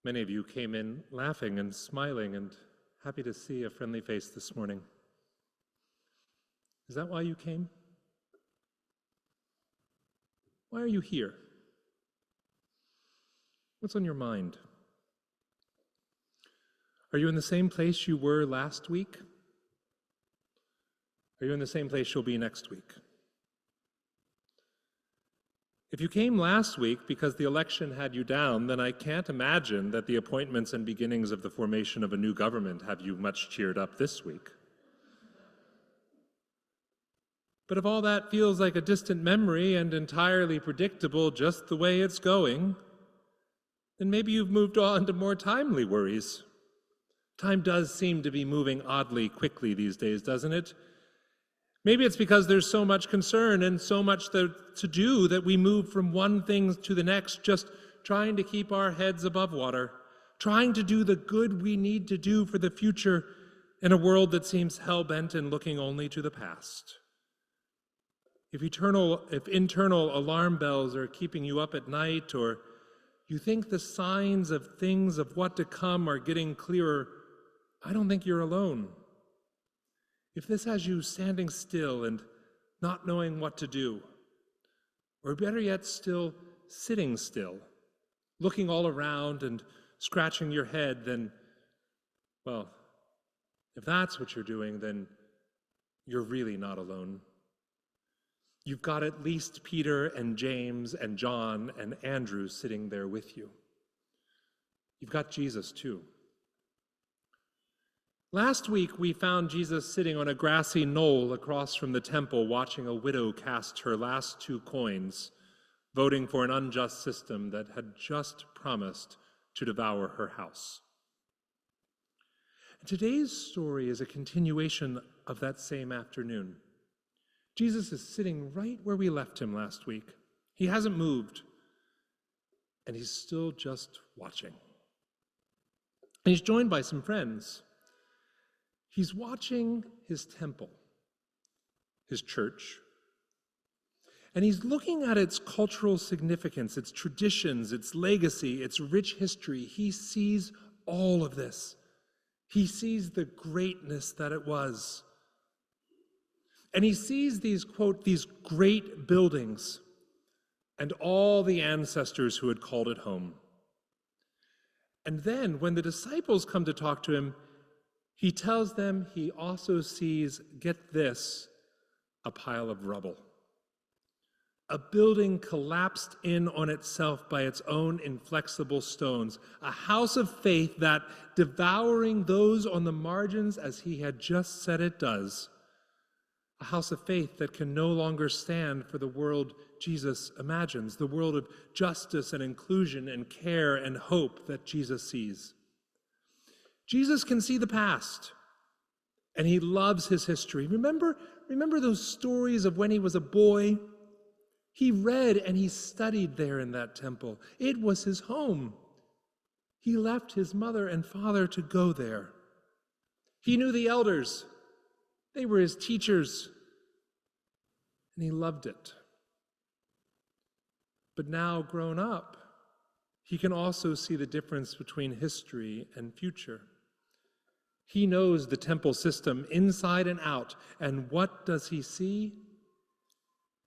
Many of you came in laughing and smiling and happy to see a friendly face this morning. Is that why you came? Why are you here? What's on your mind? Are you in the same place you were last week? Are you in the same place you'll be next week? If you came last week because the election had you down, then I can't imagine that the appointments and beginnings of the formation of a new government have you much cheered up this week. But if all that feels like a distant memory and entirely predictable just the way it's going, then maybe you've moved on to more timely worries. Time does seem to be moving oddly quickly these days, doesn't it? Maybe it's because there's so much concern and so much to do that we move from one thing to the next, just trying to keep our heads above water, trying to do the good we need to do for the future in a world that seems hell-bent and looking only to the past. If internal alarm bells are keeping you up at night, or you think the signs of things of what to come are getting clearer, I don't think you're alone. If this has you standing still and not knowing what to do, or better yet still, sitting still, looking all around and scratching your head, then, well, if that's what you're doing, then you're really not alone. You've got at least Peter and James and John and Andrew sitting there with you. You've got Jesus too. Last week, we found Jesus sitting on a grassy knoll across from the temple, watching a widow cast her last 2 coins, voting for an unjust system that had just promised to devour her house. And today's story is a continuation of that same afternoon. Jesus is sitting right where we left him last week. He hasn't moved, and he's still just watching. And he's joined by some friends. He's watching his temple, his church, and he's looking at its cultural significance, its traditions, its legacy, its rich history. He sees all of this. He sees the greatness that it was. And he sees these, quote, these great buildings and all the ancestors who had called it home. And then when the disciples come to talk to him, he tells them he also sees, get this, a pile of rubble. A building collapsed in on itself by its own inflexible stones. A house of faith that, devouring those on the margins as he had just said it does. A house of faith that can no longer stand for the world Jesus imagines, the world of justice and inclusion and care and hope that Jesus sees. Jesus can see the past, and he loves his history. Remember those stories of when he was a boy? He read and he studied there in that temple. It was his home. He left his mother and father to go there. He knew the elders. They were his teachers, and he loved it. But now, grown up, he can also see the difference between history and future. He knows the temple system inside and out, and what does he see?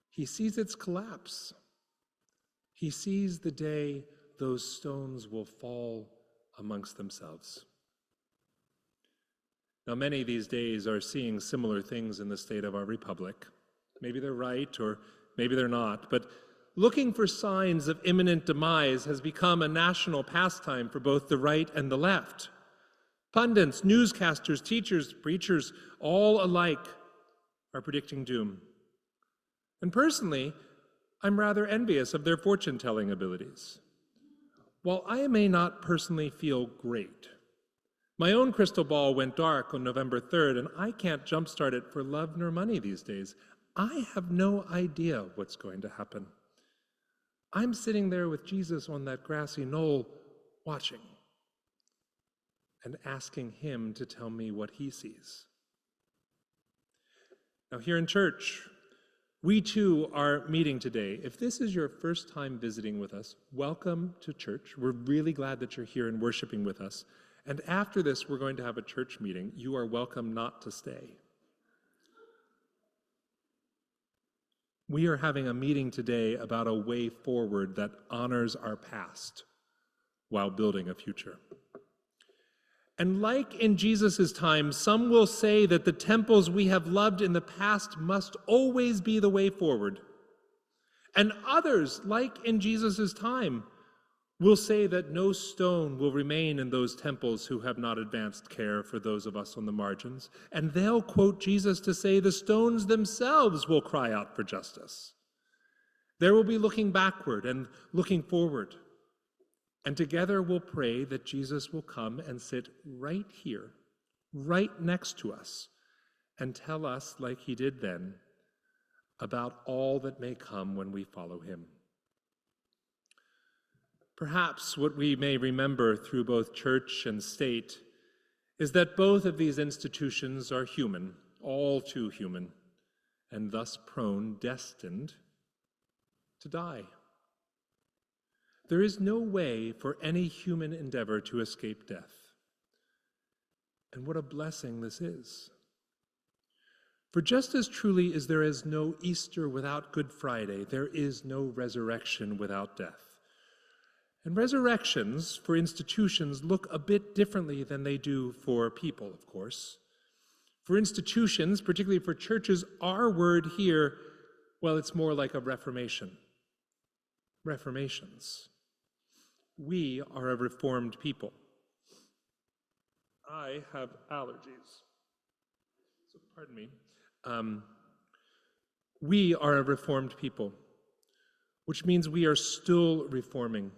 He sees its collapse. He sees the day those stones will fall amongst themselves. Now, many these days are seeing similar things in the state of our republic. Maybe they're right, or maybe they're not, but looking for signs of imminent demise has become a national pastime for both the right and the left. Pundits, newscasters, teachers, preachers, all alike are predicting doom. And personally, I'm rather envious of their fortune-telling abilities. While I may not personally feel great, my own crystal ball went dark on November 3rd, and I can't jumpstart it for love nor money these days. I have no idea what's going to happen. I'm sitting there with Jesus on that grassy knoll, watching and asking him to tell me what he sees. Now, here in church, We too are meeting today. If this is your first time visiting with us, welcome to church. We're really glad that you're here and worshiping with us. And after this, we're going to have a church meeting. You are welcome not to stay. We are having a meeting today about a way forward that honors our past while building a future. And like in Jesus' time, some will say that the temples we have loved in the past must always be the way forward. And others, like in Jesus' time, will say that no stone will remain in those temples who have not advanced care for those of us on the margins. And they'll quote Jesus to say the stones themselves will cry out for justice. There will be looking backward and looking forward. And together we'll pray that Jesus will come and sit right here, right next to us, and tell us, like he did then, about all that may come when we follow him. Perhaps what we may remember through both church and state is that both of these institutions are human, all too human, and thus destined to die. There is no way for any human endeavor to escape death. And what a blessing this is. For just as truly as there is no Easter without Good Friday, there is no resurrection without death. And resurrections for institutions look a bit differently than they do for people, of course. For institutions, particularly for churches, our word here, well, it's more like a reformation. Reformations. We are a reformed people. I have allergies, so pardon me. We are a reformed people, which means we are still reforming.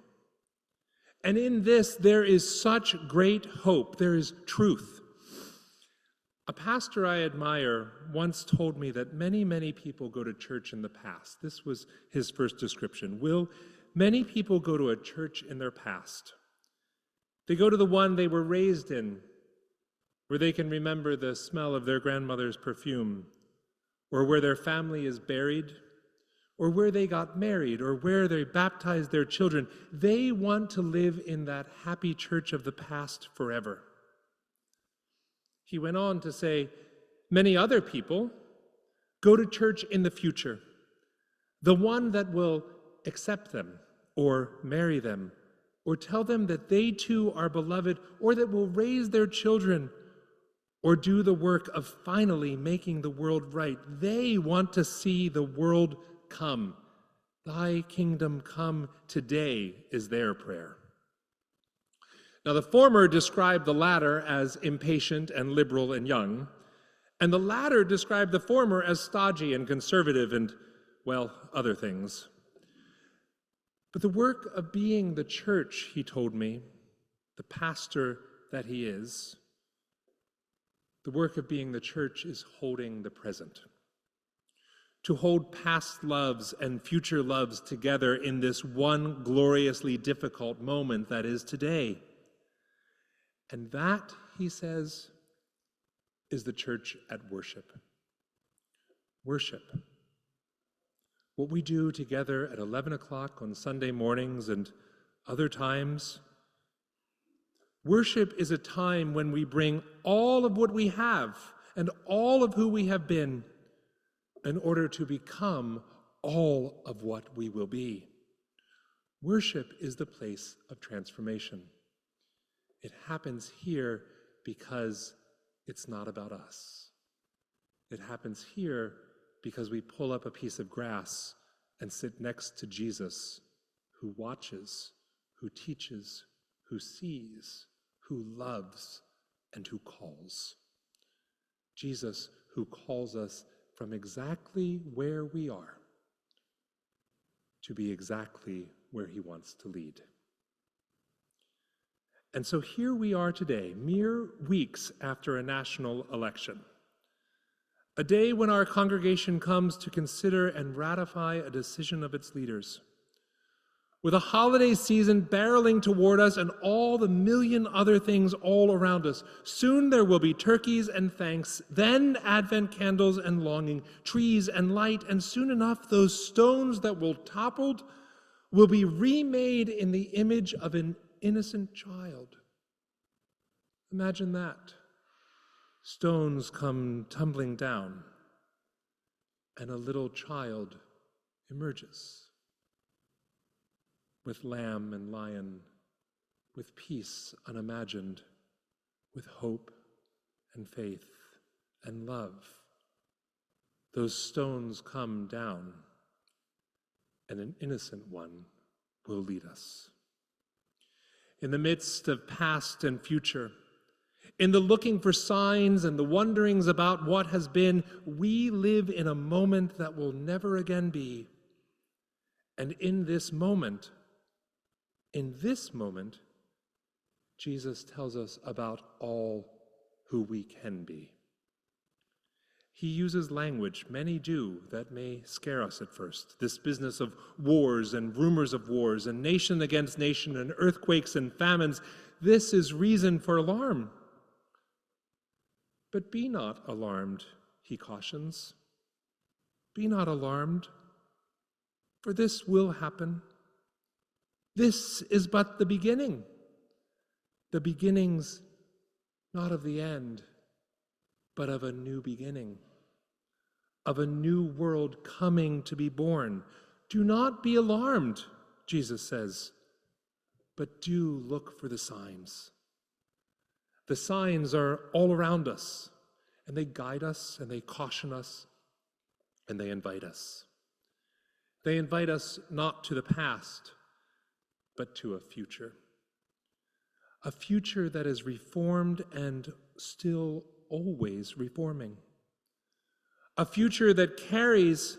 And in this, there is such great hope. There is truth. A pastor I admire once told me that many, many people go to church in the past. This was his first description. Many people go to a church in their past. They go to the one they were raised in, where they can remember the smell of their grandmother's perfume, or where their family is buried, or where they got married, or where they baptized their children. They want to live in that happy church of the past forever. He went on to say, many other people go to church in the future, the one that will accept them, or marry them, or tell them that they too are beloved, or that will raise their children, or do the work of finally making the world right. They want to see the world come. Thy kingdom come today is their prayer. Now the former described the latter as impatient and liberal and young, and the latter described the former as stodgy and conservative and, well, other things. But the work of being the church, he told me, the pastor that he is, the work of being the church is holding the present. To hold past loves and future loves together in this one gloriously difficult moment that is today. And that, he says, is the church at worship. Worship. What we do together at 11 o'clock on Sunday mornings and other times. Worship is a time when we bring all of what we have and all of who we have been in order to become all of what we will be. Worship is the place of transformation. It happens here because it's not about us. It happens here because we pull up a piece of grass and sit next to Jesus, who watches, who teaches, who sees, who loves, and who calls. Jesus, who calls us from exactly where we are to be exactly where he wants to lead. And so here we are today, mere weeks after a national election. A day when our congregation comes to consider and ratify a decision of its leaders. with a holiday season barreling toward us and all the million other things all around us. Soon there will be turkeys and thanks, then Advent candles and longing, trees and light, and soon enough those stones that will toppled will be remade in the image of an innocent child. Imagine that. Stones come tumbling down, and a little child emerges with lamb and lion, with peace unimagined, with hope and faith and love. Those stones come down, and an innocent one will lead us. In the midst of past and future, in the looking for signs and the wonderings about what has been, we live in a moment that will never again be. And in this moment, Jesus tells us about all who we can be. He uses language, many do, that may scare us at first. This business of wars and rumors of wars and nation against nation and earthquakes and famines, this is reason for alarm. But be not alarmed, he cautions. Be not alarmed, for this will happen. This is but the beginning. The beginnings not of the end, but of a new beginning, of a new world coming to be born. Do not be alarmed, Jesus says, but do look for the signs. The signs are all around us, and they guide us, and they caution us, and they invite us. They invite us not to the past, but to a future that is reformed and still always reforming. A future that carries,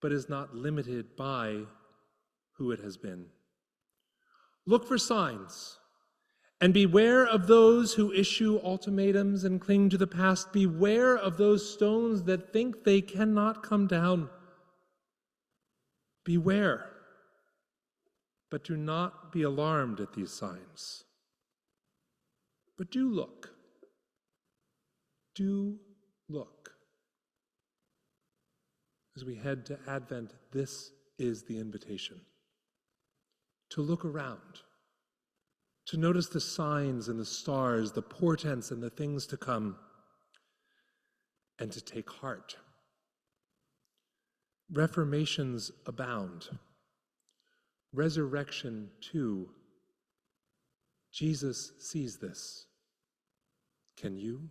but is not limited by who it has been. Look for signs, and beware of those who issue ultimatums and cling to the past. Beware of those stones that think they cannot come down. Beware, but do not be alarmed at these signs. But do look. Do look. As we head to Advent, this is the invitation. To look around. To notice the signs and the stars, the portents and the things to come, and to take heart. Reformations abound. Resurrection too. Jesus sees this. Can you?